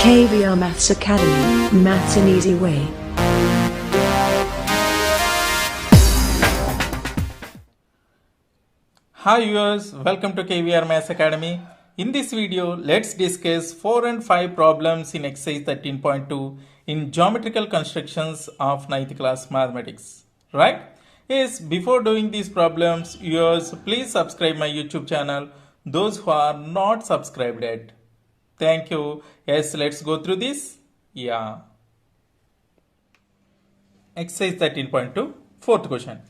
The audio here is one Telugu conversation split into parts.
KVR Maths Academy, Maths an Easy Way. Hi viewers, welcome to KVR Maths Academy. In this video, let's discuss 4 and 5 problems in exercise 13.2 in geometrical constructions of 9th class mathematics. Right? Yes, before doing these problems, viewers, please subscribe my YouTube channel, those who are not subscribed yet. Thank you. Yes, let's go through this. Yeah. Exercise 13.2, fourth question.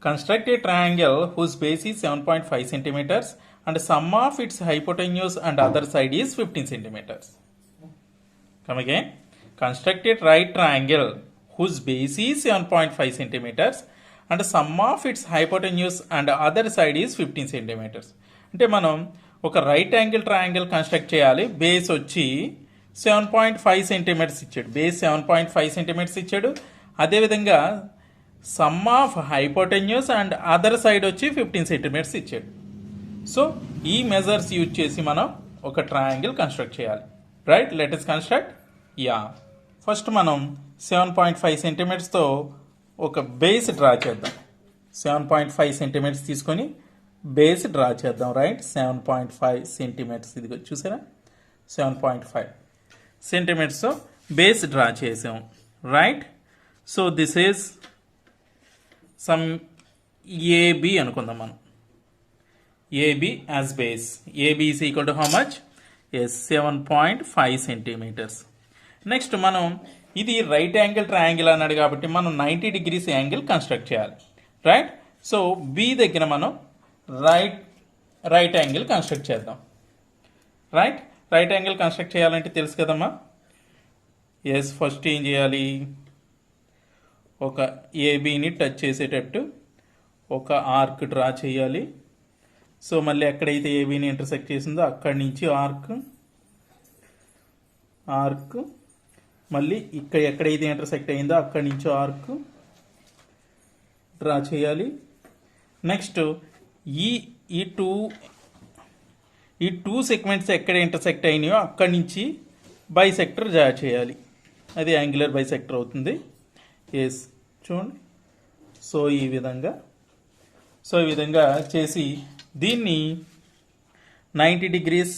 Construct a triangle whose base is 7.5 centimeters and sum of its hypotenuse and other side is 15 centimeters. Come again. Construct a right triangle whose base is 7.5 centimeters and sum of its hypotenuse and other side is 15 centimeters. అంటే మనం ఒక రైట్ యాంగిల్ ట్రయాంగిల్ కన్స్ట్రక్ట్ చేయాలి. బేస్ వచ్చి 7.5 సెంటీమీటర్స్ ఇచ్చాడు. బేస్ 7.5 సెంటీమీటర్స్ ఇచ్చాడు. అదేవిధంగా some of hypotenuse and other side వచ్చి 15 సెంటీమీటర్స్ ఇచ్చాడు. సో ఈ మెజర్స్ యూజ్ చేసి మనం ఒక ట్రయాంగిల్ కన్స్ట్రక్ట్ చేయాలి. Right, let us construct. Yeah, first మనం 7.5 సెంటీమీటర్స్తో ఒక బేస్ డ్రా చేద్దాం. 7.5 సెంటీమీటర్స్ తీసుకొని బేస్ డ్రా చేద్దాం. రైట్, 7.5 సెంటీమీటర్స్, ఇది చూసారా, 7.5 సెంటీమీటర్స్తో బేస్ డ్రా చేసాం. Right, so this is some AB అనుకుందాం మనం. AB as base. AB is equal to how much? Yes, 7.5 centimetres. Next మనం ఇది రైట్ యాంగిల్ ట్రయాంగిల్ అన్నాడు కాబట్టి మనం 90 డిగ్రీస్ యాంగిల్ కన్స్ట్రక్ట్ చేయాలి. రైట్, సో బి దగ్గర మనం రైట్ యాంగిల్ కన్స్ట్రక్ట్ చేద్దాం. రైట్ యాంగిల్ కన్స్ట్రక్ట్ చేయాలంటే తెలుసు కదమ్మా. ఎస్, ఫస్ట్ ఏం చేయాలి, ఒక ఏబిని టచ్ చేసేటట్టు ఒక ఆర్క్ డ్రా చేయాలి. సో మళ్ళీ ఎక్కడైతే ఏబిని ఇంటర్సెక్ట్ చేసిందో అక్కడి నుంచి ఆర్క్ మళ్ళీ ఇక్కడ ఎక్కడైతే ఇంటర్సెక్ట్ అయిందో అక్కడి నుంచి ఆర్క్ డ్రా చేయాలి. నెక్స్ట్ ఈ టూ సెగ్మెంట్స్ ఎక్కడ ఇంటర్సెక్ట్ అయినాయో అక్కడి నుంచి బైసెక్టర్ డ్రా చేయాలి. అది యాంగులర్ బైసెక్టర్ అవుతుంది. ఎస్, చూడండి. సో ఈ విధంగా చేసి దీన్ని 90 డిగ్రీస్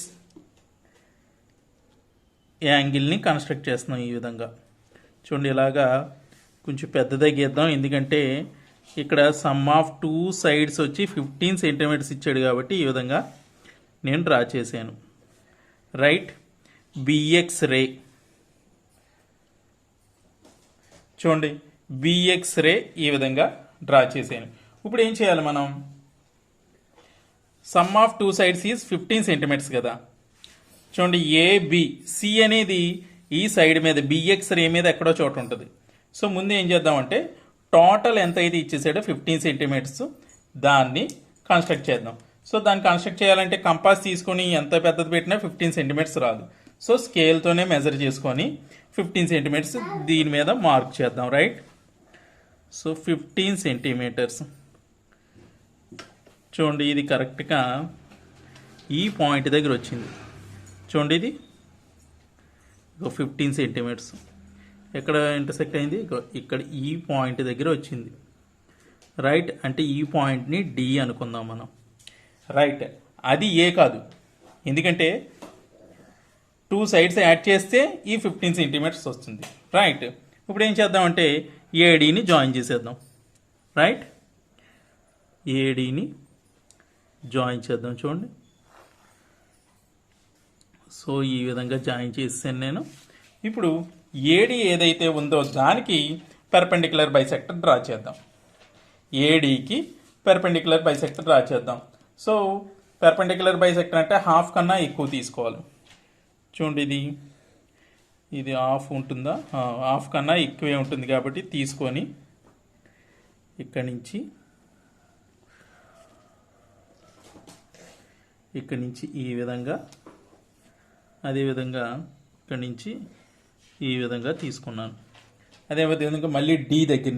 యాంగిల్ని కన్స్ట్రక్ట్ చేస్తున్నాం. ఈ విధంగా చూడండి, ఇలాగా కొంచెం పెద్దదే గీద్దాం, ఎందుకంటే ఇక్కడ సమ్ ఆఫ్ టూ సైడ్స్ వచ్చి 15 సెంటీమీటర్స్ ఇచ్చాడు కాబట్టి ఈ విధంగా నేను డ్రా చేశాను. రైట్, బిఎక్స్ రే, చూడండి, బిఎక్స్ రే ఈ విధంగా డ్రా చేశాను. ఇప్పుడు ఏం చేయాలి మనం? Sum of two sides is 15 centimetres కదా. చూడండి, ఏబి సి అనేది ఈ సైడ్ మీద బిఎక్స్ రే మీద ఎక్కడో చోట ఉంటుంది. సో ముందు ఏం చేద్దామంటే టోటల్ ఎంత అయితే ఇచ్చేసాడో 15 సెంటీమీటర్స్ దాన్ని కన్స్ట్రక్ట్ చేద్దాం. సో దాన్ని కన్స్ట్రక్ట్ చేయాలంటే కంపాస్ తీసుకొని ఎంత పెద్దది పెట్టినా 15 సెంటీమీటర్స్ రాదు. సో స్కేల్తోనే మెజర్ చేసుకొని 15 సెంటీమీటర్స్ దీని మీద మార్క్ చేద్దాం. Right, so 15 centimetres. చూడండి, ఇది కరెక్ట్గా ఈ పాయింట్ దగ్గర వచ్చింది. చూడండి, ఇది 15 సెంటీమీటర్స్ ఎక్కడ ఇంటర్సెక్ట్ అయింది? ఇక్కడ ఈ పాయింట్ దగ్గర వచ్చింది. రైట్, అంటే ఈ పాయింట్ని డి అనుకుందాం మనం. రైట్, అది ఏ కాదు, ఎందుకంటే టూ సైడ్స్ యాడ్ చేస్తే ఈ 15 సెంటీమీటర్స్ వస్తుంది. రైట్, ఇప్పుడు ఏం చేద్దామంటే ఏడీని జాయిన్ చేసేద్దాం. రైట్, ఏడీని జాయిన్ చేద్దాం. చూడండి, సో ఈ విధంగా జాయిన్ చేసాను నేను. ఇప్పుడు ఏడి ఏదైతే ఉందో దానికి పెర్పెండిక్యులర్ బైసెక్టర్ డ్రా చేద్దాం. ఏడీకి పెర్పెండిక్యులర్ బైసెక్టర్ డ్రా చేద్దాం. సో పెర్పెండిక్యులర్ బైసెక్టర్ అంటే హాఫ్ కన్నా ఎక్కువ తీసుకోవాలి. చూడండి, ఇది హాఫ్ ఉంటుందా? హాఫ్ కన్నా ఎక్కువే ఉంటుంది కాబట్టి తీసుకొని ఇక్కడి నుంచి ఈ విధంగా, అదేవిధంగా ఇక్కడి నుంచి ఈ విధంగా తీసుకున్నాను. అదేవిధంగా మళ్ళీ డి దగ్గర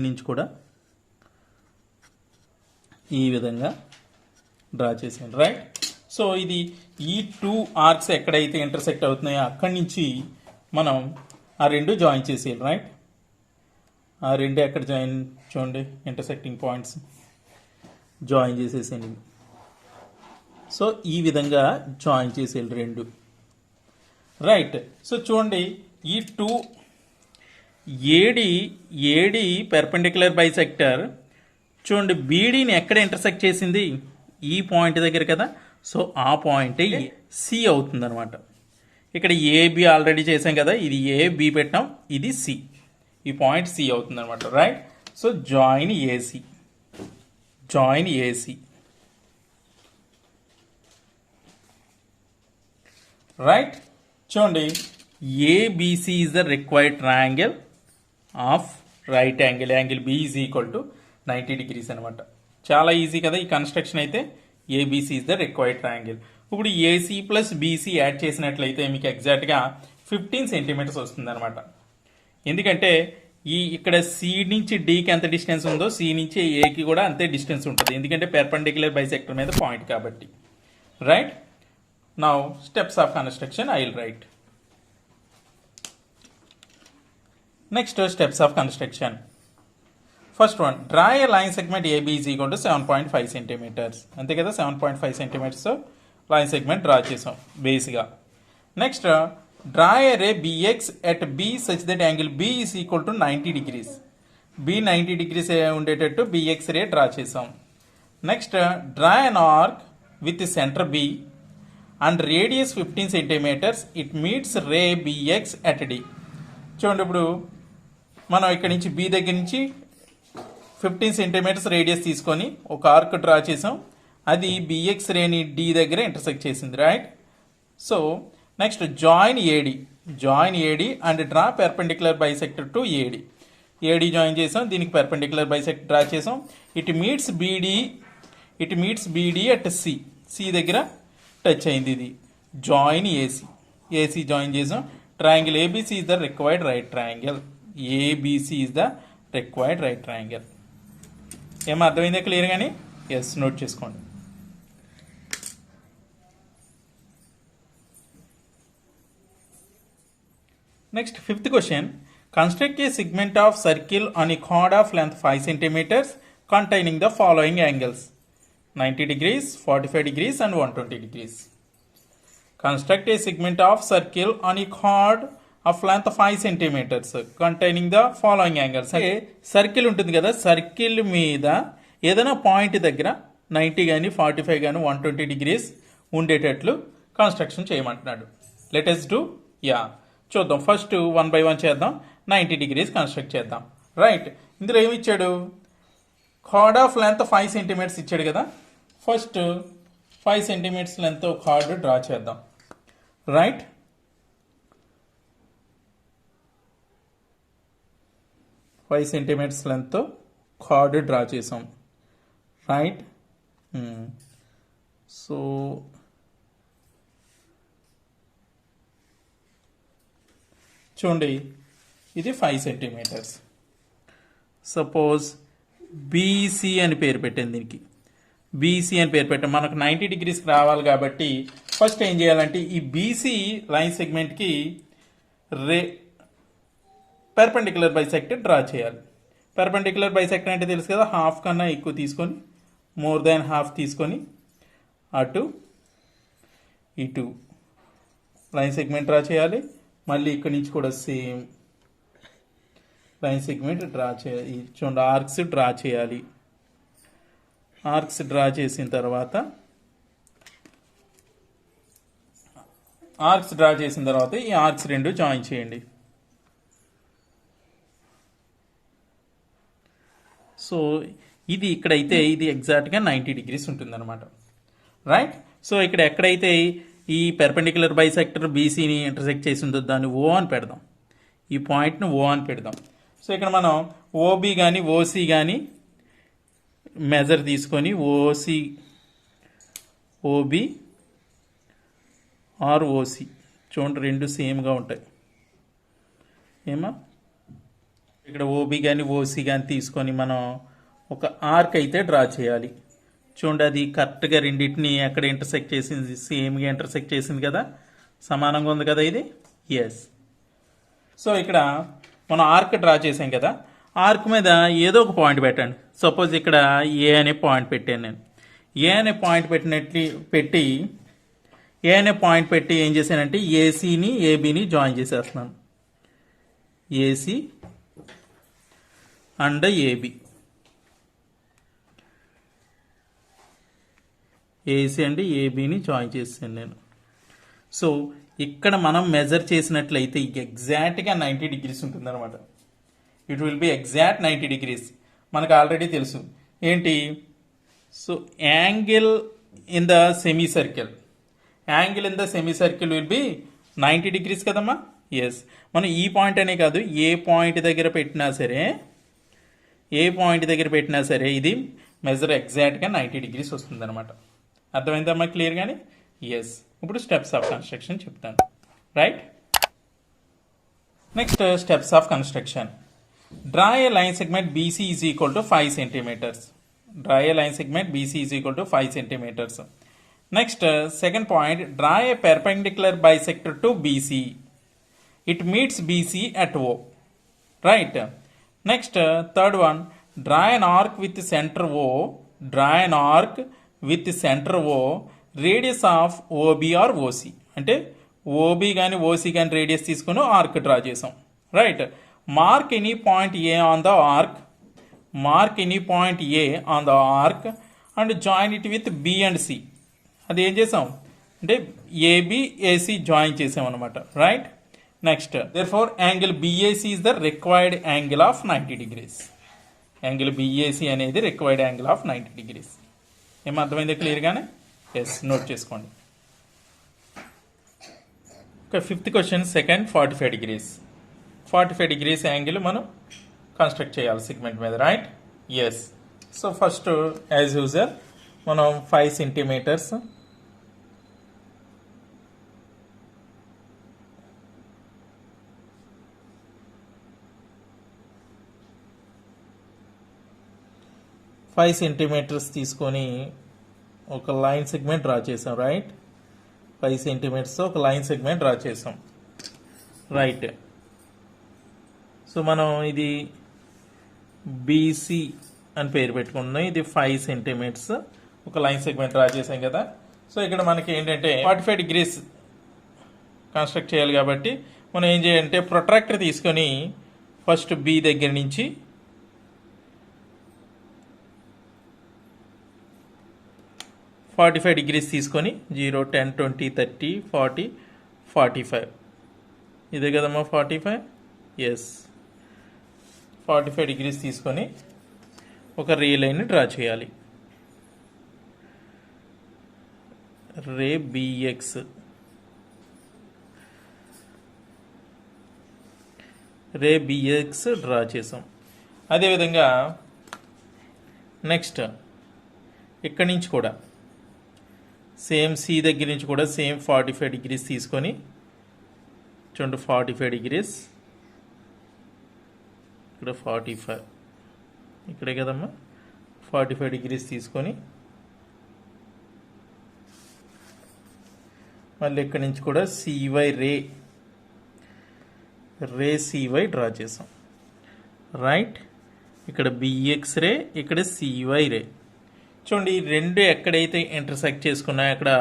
నుంచి కూడా ఈ విధంగా డ్రా చేసాను. రైట్, సో ఇది ఈ టూ ఆర్క్స్ ఎక్కడైతే ఇంటర్సెక్ట్ అవుతున్నాయో అక్కడి నుంచి మనం ఆ రెండు జాయిన్ చేసేయాలి, రైట్? ఆ రెండు ఎక్కడ జాయిన్ చూడండి, ఇంటర్సెక్టింగ్ పాయింట్స్ జాయిన్ చేసేసేయండి. సో ఈ విధంగా జాయిన్ చేసేయాలి రెండు, రైట్? సో చూడండి ఈ టూ ఏడి పెర్పెండిక్యులర్ బైసెక్టర్ చూడండి బీడీని ఎక్కడ ఇంటర్సెక్ట్ చేసింది, ఈ పాయింట్ దగ్గర కదా. సో ఆ పాయింట్ సి అవుతుంది అనమాట. ఇక్కడ ఏబి ఆల్రెడీ చేసాం కదా, ఇది ఏ బి పెట్టాం, ఇది సి, ఈ పాయింట్ సి అవుతుంది అనమాట, right? So join AC, right? చూడండి ABC is the required triangle of right angle B is equal to 90 degrees అనమాట. చాలా ఈజీ కదా ఈ కన్స్ట్రక్షన్ అయితే. ABC is the required triangle. ఇప్పుడు ఏసీ ప్లస్ బీసీ యాడ్ చేసినట్లయితే మీకు ఎగ్జాక్ట్గా 15 సెంటీమీటర్స్ వస్తుంది అనమాట. ఎందుకంటే ఇక్కడ సి నుంచి డీకి ఎంత డిస్టెన్స్ ఉందో సి నుంచి ఏకి కూడా అంతే డిస్టెన్స్ ఉంటుంది, ఎందుకంటే పెర్పెండిక్యులర్ బైసెక్టర్ మీద పాయింట్ కాబట్టి, right? Now steps of construction I will write. Next steps of construction. First one, draw a line segment AB is equal to 7.5 centimetres. అంతే కదా, 7.5 సెంటీమీటర్స్ లైన్ సెగ్మెంట్ డ్రా చేసాం బేస్గా. Next draw a ray BX at B such that angle B is equal to 90 degrees. B 90 degrees ఉండేటట్టు బిఎక్స్ రే డ్రా చేసాం. Next draw an arc with centre B and radius 15 centimetres. It meets ray BX at D. చూడండి ఇప్పుడు మనం ఇక్కడ నుంచి బి దగ్గర నుంచి 15 సెంటీమీటర్స్ రేడియస్ తీసుకొని ఒక ఆర్క్ డ్రా చేసాం, అది బిఎక్స్ రేని డి దగ్గర ఇంటర్సెక్ట్ చేసింది, right? So next join AD and draw perpendicular bisector to AD join చేసాం, దీనికి పెర్పెండిక్యులర్ బైసెక్టర్ డ్రా చేసాం. It meets BD at C దగ్గర టచ్ అయింది, ఇది జాయిన్ ఏసీ జాయిన్ చేసాం. Triangle ABC is the required right triangle. ABC is the required right triangle. ఏం అర్థమైందా క్లియర్ గానీ? ఎస్, నోట్ చేసుకోండి. Next fifth question. Construct a segment of circle on a card of length 5 centimeters containing the following angles: 90 degrees, 45 degrees and 120 degrees. Construct a segment of circle on a chord of length 5 centimeters containing the following angles. అంటే సర్కిల్ ఉంటుంది కదా, సర్కిల్ మీద ఏదైనా పాయింట్ దగ్గర 90 కానీ 45 కానీ 120 degrees ఉండేటట్లు కన్స్ట్రక్షన్ చేయమంటున్నాడు. లెట్ us do చూద్దాం. ఫస్ట్ 1 by 1 చేద్దాం. 90 degrees కన్స్ట్రక్ట్ చేద్దాం, రైట్? ఇందులో ఏమి ఇచ్చాడు? కార్డ్ ఆఫ్ లెంత్ 5 centimeters ఇచ్చాడు కదా. First 5 centimeters length chord draw చేద్దాం, right? 5 centimeters length chord draw చేసాం, రైట్? సో చూడండి ఇది 5 centimeters. సపోజ్ బీసీ అని పేరు పెట్టాను, దీనికి బీసీ అని పేరు పెట్టాం. మనకు 90 degrees రావాలి కాబట్టి ఫస్ట్ ఏం చేయాలంటే ఈ బీసీ లైన్ సెగ్మెంట్కి పెర్పెండిక్యులర్ బైసెక్టర్ డ్రా చేయాలి. పెర్పెండిక్యులర్ బైసెక్టర్ అంటే తెలుసు కదా, హాఫ్ కన్నా ఎక్కువ తీసుకొని, మోర్ దాన్ హాఫ్ తీసుకొని అటు ఇటు లైన్ సెగ్మెంట్ డ్రా చేయాలి. మళ్ళీ ఇక్కడి నుంచి కూడా సేమ్ లైన్ సెగ్మెంట్ డ్రా చేయాలి. చూడండి ఆర్క్స్ డ్రా చేయాలి. ఆర్క్స్ డ్రా చేసిన తర్వాత ఈ ఆర్క్స్ రెండు జాయిన్ చేయండి. సో ఇది ఇక్కడైతే ఇది ఎగ్జాక్ట్గా 90 degrees ఉంటుంది అనమాట, రైట్? సో ఇక్కడ ఎక్కడైతే ఈ పెర్పెండిక్యులర్ బైసెక్టర్ బీసీని ఇంటర్సెక్ట్ చేసిందో దాన్ని ఓ అని పెడదాం, ఈ పాయింట్ను ఓ అని పెడదాం. సో ఇక్కడ మనం ఓబీ కానీ ఓసీ కానీ మెజర్ తీసుకొని ఓబీ ఆర్ ఓసీ చూడండి రెండు సేమ్గా ఉంటాయి. ఏమా ఇక్కడ ఓబీ కానీ ఓసీ కానీ తీసుకొని మనం ఒక ఆర్క్ అయితే డ్రా చేయాలి. చూడండి అది కరెక్ట్గా రెండింటిని ఎక్కడ ఇంటర్సెక్ట్ చేసింది, సేమ్గా ఇంటర్సెక్ట్ చేసింది కదా, సమానంగా ఉంది కదా ఇది. ఎస్. సో ఇక్కడ మనం ఆర్క్ డ్రా చేసాం కదా, ఆర్క్ మీద ఏదో ఒక పాయింట్ పెట్టండి. సపోజ్ ఇక్కడ ఏ అనే పాయింట్ పెట్టాను నేను. ఏ అనే పాయింట్ పెట్టి ఏం చేశానంటే ఏసీని ఏబీని జాయిన్ చేసేస్తున్నాను. AC and AB, AC and ఏబిని జాయిన్ చేసాను నేను. సో ఇక్కడ మనం మెజర్ చేసినట్లయితే ఎగ్జాక్ట్గా 90 degrees ఉంటుంది అనమాట. It will be exact 90 degrees. మనకు ఆల్రెడీ తెలుసు ఏంటి. So angle in the semi circle will be 90 degrees కదమ్మా. ఎస్. మనం ఈ పాయింట్ అనే కాదు, ఏ పాయింట్ దగ్గర పెట్టినా సరే ఇది మెజర్ ఎగ్జాక్ట్గా 90 degrees వస్తుంది అనమాట. అర్థమైందమ్మా క్లియర్ కానీ. ఎస్. ఇప్పుడు స్టెప్స్ ఆఫ్ కన్స్ట్రక్షన్ చెప్తాను. Right. Next steps of construction. Draw a line segment BC is equal to 5 centimeters. Draw a line segment BC is equal to 5 centimeters. Next, second point, draw a perpendicular bisector to BC. It meets BC at O. Right. Next, third one, draw an arc with center O. Radius of OB or OC. అంటే OB కానీ OC కానీ రేడియస్ తీసుకుని ఆర్క్ డ్రా చేసాం. Right. Mark any point a on the arc. And join it with B and C. అది ఏం చేసాం అంటే ఏబి ఏసి జాయిన్ చేసాం అనమాట. Right. Next, therefore angle BAC is the required angle of 90 degrees. Angle BAC అనేది రిక్వైర్డ్ యాంగిల్ ఆఫ్ 90 degrees. ఏమర్థమైంది క్లియర్గానే. ఎస్. నోట్ చేసుకోండి. Fifth question, second 45 degrees. 45 degrees angle మనం కన్స్ట్రక్ట్ చేయాలి సెగ్మెంట్ మీద. Right. Yes. So first as usual మనం 5 centimeters తీసుకొని ఒక లైన్ సెగ్మెంట్ డ్రా చేసాం. రైట్. 5 centimeters ఒక లైన్ సెగ్మెంట్ డ్రా చేసాం. రైట్. సో మనం ఇది బీసీ అని పేరు పెట్టుకుంటున్నాం. ఇది 5 centimeters ఒక లైన్ సెగ్మెంట్ డ్రా చేసాం కదా. సో ఇక్కడ మనకి ఏంటంటే 45 degrees కన్స్ట్రక్ట్ చేయాలి కాబట్టి మనం ఏం చేయాలంటే ప్రొట్రాక్టర్ తీసుకొని ఫస్ట్ బి దగ్గర నుంచి degrees తీసుకొని 0, 10, 20, 30, 40, 45. ఇదే కదమ్మా 45. ఎస్. 45 degrees తీసుకొని ఒక రే లైన్ డ్రా చేయాలి. రే బిఎక్స్. డ్రా చేసాం. అదేవిధంగా నెక్స్ట్ ఇక్కడి నుంచి కూడా సేమ్ సి దగ్గర నుంచి కూడా సేమ్ 45 degrees తీసుకొని చూడండి 45 degrees, ఇక్కడ 45, ఇక్కడే కదమ్మా 45 degrees తీసుకొని మళ్ళీ ఇక్కడి నుంచి కూడా సివై రే సివై డ్రా చేసాం. రైట్. ఇక్కడ బిఎక్స్ రే, ఇక్కడ సివై రే. చూడండి ఈ రెండు ఎక్కడైతే ఇంటర్సెక్ట్ చేసుకున్నాయో అక్కడ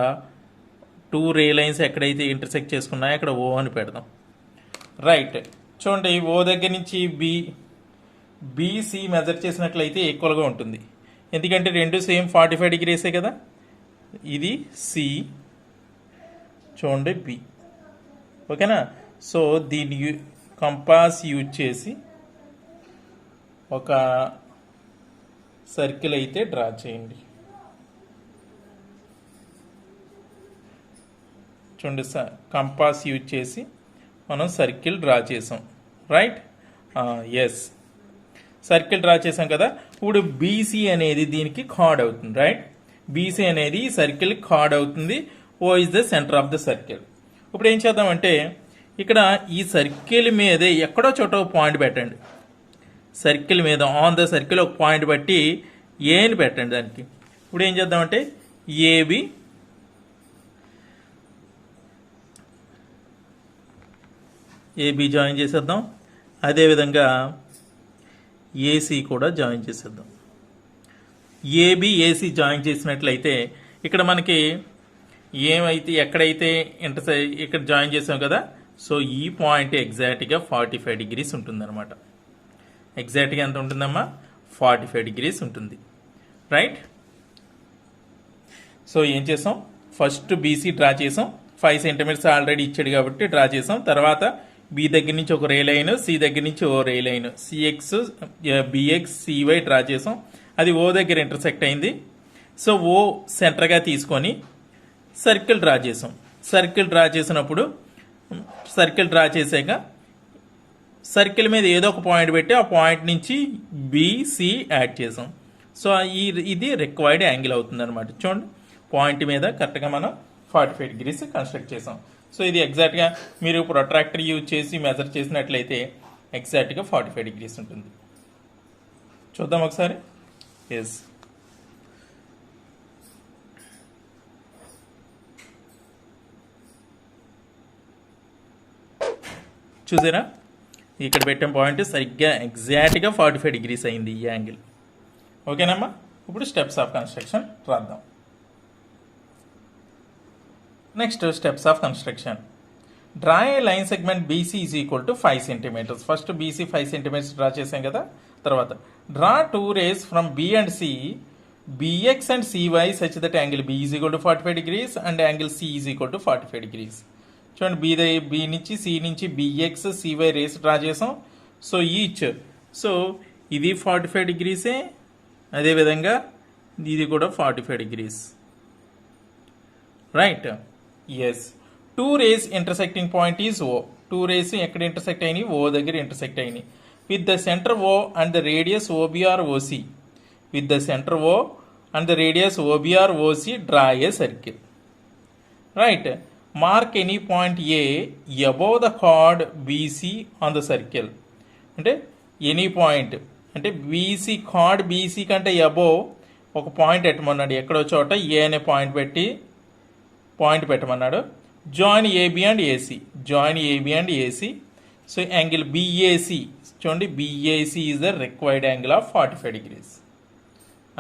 2 రే లైన్స్ ఎక్కడైతే ఇంటర్సెక్ట్ చేసుకున్నాయో అక్కడ ఓ అని పెడదాం. రైట్. చూడండి ఓ దగ్గర నుంచి బీసీ మెజర్ చేసినట్లయితే ఈక్వల్గా ఉంటుంది, ఎందుకంటే రెండు సేమ్ 45 degrees కదా. ఇది సి, చూడండి బి. ఓకేనా. సో దీన్ని కంపాస్ యూజ్ చేసి ఒక సర్కిల్ అయితే డ్రా చేయండి. చూడండి కంపాస్ యూజ్ చేసి మనం సర్కిల్ డ్రా చేసాం. రైట్. ఎస్. సర్కిల్ డ్రా చేసాం కదా. ఇప్పుడు బీసీ అనేది దీనికి కార్డ్ అవుతుంది. రైట్. బీసీ అనేది ఈ సర్కిల్ కార్డ్ అవుతుంది. O is the centre of the circle. ఇప్పుడు ఏం చేద్దామంటే ఇక్కడ ఈ సర్కిల్ మీదే ఎక్కడో చోట ఒక పాయింట్ పెట్టండి. సర్కిల్ మీద ఆన్ ద సర్కిల్ ఒక పాయింట్ బట్టి ఏని పెట్టండి. దానికి ఇప్పుడు ఏం చేద్దామంటే ఏబి జాయిన్ చేసేద్దాం. అదేవిధంగా ఏసీ కూడా జాయిన్ చేసేద్దాం. ఏసీ జాయిన్ చేసినట్లయితే ఇక్కడ మనకి ఏమైతే ఎక్కడైతే ఇక్కడ జాయిన్ చేసాం కదా, సో ఈ పాయింట్ ఎగ్జాక్ట్గా 45 డిగ్రీస్ ఉంటుందన్నమాట. ఎగ్జాక్ట్గా ఎంత ఉంటుందమ్మా? 45 డిగ్రీస్ ఉంటుంది. రైట్. సో ఏం చేసాం? ఫస్ట్ బీసీ డ్రా చేసాం. 5 సెంటీమీటర్స్ ఆల్రెడీ ఇచ్చాడు కాబట్టి డ్రా చేసాం. తర్వాత బి దగ్గర నుంచి ఒక రే లైన్, సి దగ్గర నుంచి O ray line, CX BX CY draw చేసాం. అది ఓ దగ్గర ఇంటర్సెక్ట్ అయింది. సో ఓ సెంటర్గా తీసుకొని సర్కిల్ డ్రా చేసాం. సర్కిల్ డ్రా చేసినప్పుడు సర్కిల్ డ్రా చేసాక సర్కిల్ మీద ఏదో ఒక పాయింట్ పెట్టి ఆ పాయింట్ నుంచి బిసి యాడ్ చేసాం. సో ఇది రిక్వైర్డ్ యాంగిల్ అవుతుంది అనమాట. చూడండి, పాయింట్ మీద కరెక్ట్గా మనం 45 డిగ్రీస్ కన్స్ట్రక్ట్ చేసాం. సో ఇది ఎగ్జాక్ట్గా మీరు ప్రొట్రాక్టర్ యూజ్ చేసి మెజర్ చేసినట్లయితే ఎగ్జాక్ట్గా 45 డిగ్రీస్ ఉంటుంది. చూద్దాం ఒకసారి. ఎస్, చూసారా, ఇక్కడ పెట్టిన పాయింట్ సరిగ్గా ఎగ్జాక్ట్గా 45 డిగ్రీస్ అయింది ఈ యాంగిల్. ఓకేనమ్మా. ఇప్పుడు స్టెప్స్ ఆఫ్ కన్స్ట్రక్షన్ రాద్దాం. Next steps of construction. Draw a line segment BC is equal to 5 centimetres. First BC 5 centimetres draw చేసాం కదా. తర్వాత draw 2 rays from B and C, BX and CY such that angle B is equal to 45 degrees and angle C is equal to 45 degrees. చూడండి, బి నుంచి సి నుంచి బిఎక్స్ సివై రేస్ డ్రా చేసాం. సో ఈచ్, సో ఇది 45 డిగ్రీసే, అదేవిధంగా ఇది కూడా 45 degrees. Right. Yes, 2 rays intersecting point is O. 2 rays ఎక్కడ ఇంటర్సెక్ట్ అయినాయి? ఓ దగ్గర ఇంటర్సెక్ట్ అయినాయి. With the centre O and the radius OB or OC. With the centre O and the radius OB or OC draw a circle. Right. Mark any point A above the chord BC on the circle. అంటే ఎనీ పాయింట్ అంటే బీసీ కార్డ్ బీసీ కంటే అబోవ్ ఒక పాయింట్ పెట్టమన్నాడు. ఎక్కడో చోట ఏ అనే పాయింట్ పెట్టమన్నాడు. Join AB and AC. Join AB and AC. So angle BAC, చూడండి, BAC is the required angle of 45 degrees.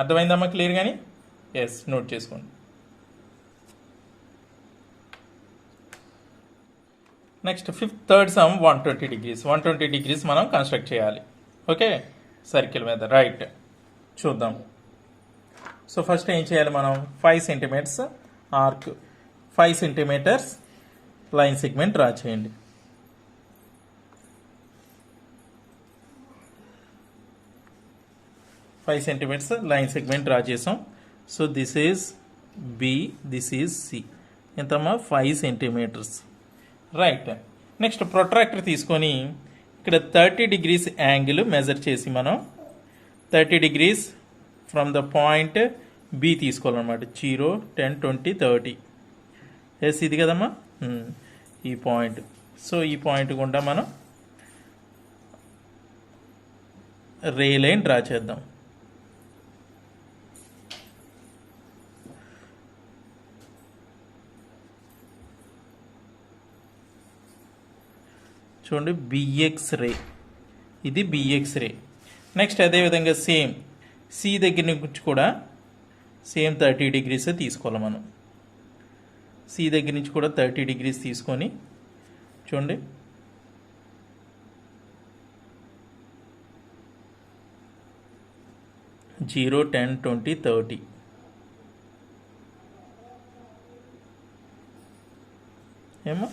అర్థమైందమ్మా క్లియర్ కానీ? ఎస్, నోట్ చేసుకోండి. Next third sum 120 degrees. 120 degrees మనం కన్స్ట్రక్ట్ చేయాలి. ఓకే, సర్కిల్ మీద. రైట్, చూద్దాం. సో ఫస్ట్ ఏం చేయాలి మనం? 5 centimetres arc, 5 centimetres line segment draw చేయండి. Five centimetres line segment draw చేసాం. So this is B, this is C. ఎంతమ్మా? 5 సెంటీమీటర్స్. రైట్. నెక్స్ట్ ప్రొట్రాక్టర్ తీసుకొని ఇక్కడ 30 డిగ్రీస్ యాంగిల్ మెజర్ చేసి మనం 30 degrees from the point B తీసుకోవాలన్నమాట. 0, 10, 20, 30. ఎస్, ఇది కదమ్మా ఈ పాయింట్. సో ఈ పాయింట్ గుండా మనం రే లైన్ డ్రా చేద్దాం. చూడండి, బిఎక్స్ రే, ఇది బిఎక్స్ రే. నెక్స్ట్ అదేవిధంగా సేమ్ సి దగ్గర నుంచి కూడా సేమ్ 30 డిగ్రీస్ తీసుకోవాలి మనం. సి దగ్గర నుంచి కూడా 30 డిగ్రీస్ తీసుకొని చూడండి, జీరో 10, 20, 30. ఏమో.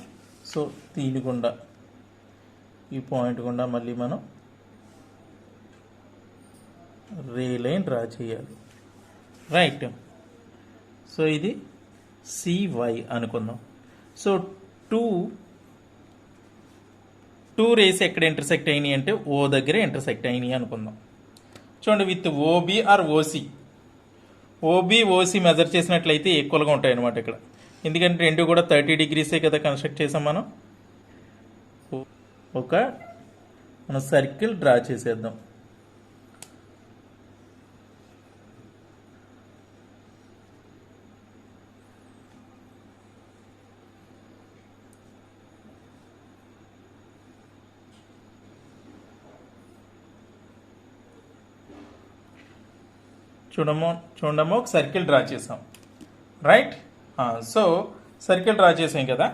సో దీని గుండా ఈ పాయింట్ గుండా మళ్ళీ మనం రే లైన్ డ్రా చేయాలి. రైట్. సో ఇది సివై అనుకుందాం. సో టూ రేస్ ఎక్కడ ఇంటర్సెక్ట్ అయినాయి అంటే ఓ దగ్గర ఇంటర్సెక్ట్ అయినాయి అనుకుందాం. చూడండి, with OB or OC. OB OC measure చేసినట్లయితే ఈక్వల్గా ఉంటాయి అన్నమాట ఇక్కడ. ఎందుకంటే రెండు కూడా 30 డిగ్రీసే కదా కన్స్ట్రక్ట్ చేసాం మనం. మనం సర్కిల్ డ్రా చేసేద్దాం. చూడము ఒక సర్కిల్ డ్రా చేసాం, రైట్. సో సర్కిల్ డ్రా చేసాం కదా.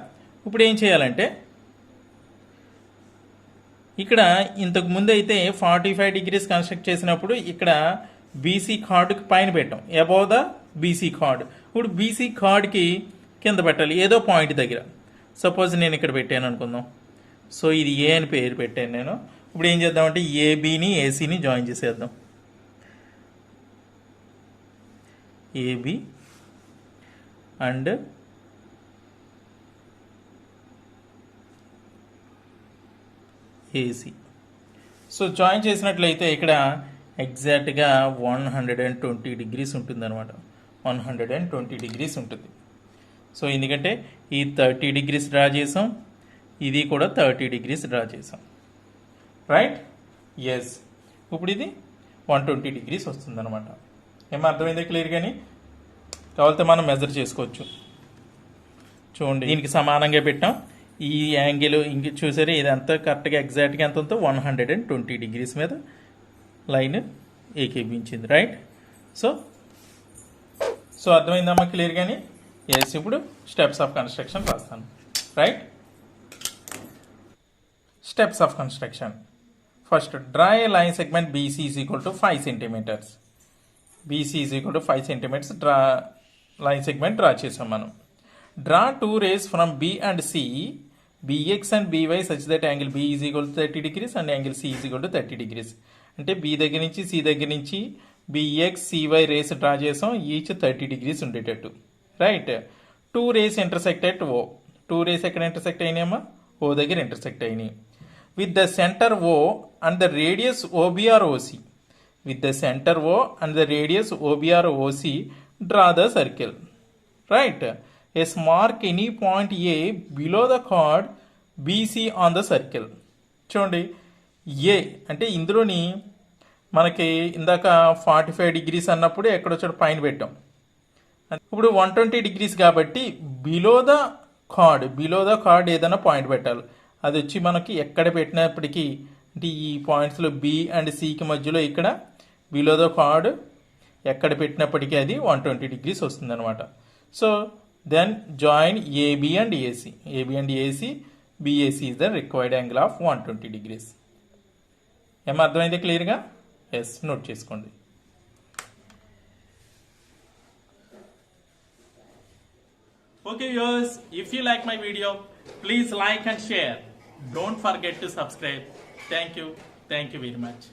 ఇప్పుడు ఏం చేయాలంటే ఇక్కడ ఇంతకు ముందు అయితే 45 డిగ్రీస్ కన్స్ట్రక్ట్ చేసినప్పుడు ఇక్కడ బీసీ కార్డుకి పైన పెట్టాం, అబౌవ్ ద బీసీ కార్డ్. ఇప్పుడు బీసీ కార్డ్కి కింద పెట్టాలి ఏదో పాయింట్ దగ్గర. సపోజ్ నేను ఇక్కడ పెట్టాను అనుకుందాం. సో ఇది ఏ అని పేరు పెట్టాను నేను. ఇప్పుడు ఏం చేద్దామంటే ఏబీని ఏసీని జాయిన్ చేసేద్దాం. AB and AC. So join చేసినట్లయితే ఇక్కడ ఎగ్జాక్ట్గా 120 డిగ్రీస్ ఉంటుంది అనమాట. 120 డిగ్రీస్ ఉంటుంది. సో ఎందుకంటే ఈ 30 డిగ్రీస్ డ్రా చేసాం, ఇది కూడా 30 డిగ్రీస్ డ్రా చేసాం, రైట్. ఎస్, ఇప్పుడు ఇది 120 డిగ్రీస్ వస్తుంది అనమాట. ఏమో అర్థమైంది క్లియర్. కానీ కావాలంటే మనం మెజర్ చేసుకోవచ్చు. చూడండి దీనికి సమానంగా పెట్టాం. ఈ యాంగిల్ ఇంక చూసారు, ఇదంతా కరెక్ట్గా ఎగ్జాక్ట్గా ఎంత ఉందో 120 డిగ్రీస్ మీద లైన్ ఏకీపించింది, రైట్. సో అర్థమైందమ్మా క్లియర్. కానీ ఎస్, ఇప్పుడు స్టెప్స్ ఆఫ్ కన్స్ట్రక్షన్ రాస్తాను, right. Steps of construction. First draw a line segment BC is equal to 5 centimetres. BC is equal to 5 centimetres line segment draw చేసాం మనం. Draw two rays from B and C, BX and BY such that angle B is equal to 30 degrees and angle C is equal to 30 degrees. అంటే B దగ్గర నుంచి C దగ్గర నుంచి BX, CY రేస్ డ్రా చేసాం, ఈచ్ 30 డిగ్రీస్ ఉండేటట్టు, right. 2 rays intersect at O. 2 rays ఎక్కడ ఇంటర్సెక్ట్ అయినాయమ్మా? O దగ్గర ఇంటర్సెక్ట్ అయినాయి. With the centre O and the radius OBR OC. With the centre O and the radius OBR OC draw the circle, right. Yes, mark any point A below the chord BC on the circle. చూడండి ఏ అంటే ఇందులోని మనకి ఇందాక 45 డిగ్రీస్ అన్నప్పుడు ఎక్కడో చోట పైన పెట్టాం. ఇప్పుడు 120 డిగ్రీస్ కాబట్టి బిలో ద కార్డ్ ఏదైనా పాయింట్ పెట్టాలి. అది వచ్చి మనకి ఎక్కడ పెట్టినప్పటికీ అంటే ఈ పాయింట్స్లో బి అండ్ సికి మధ్యలో ఇక్కడ బిలో ద కార్డ్ ఎక్కడ పెట్టినప్పటికీ అది 120 డిగ్రీస్ వస్తుంది అనమాట. So then join AB and AC. AB and AC, BAC is the required angle of 120 degrees. ఏం అర్థమైంది క్లియర్గా? ఎస్, నోట్ చేసుకోండి. Okay viewers, if you like my video, please like and share. Don't forget to subscribe. Thank you very much.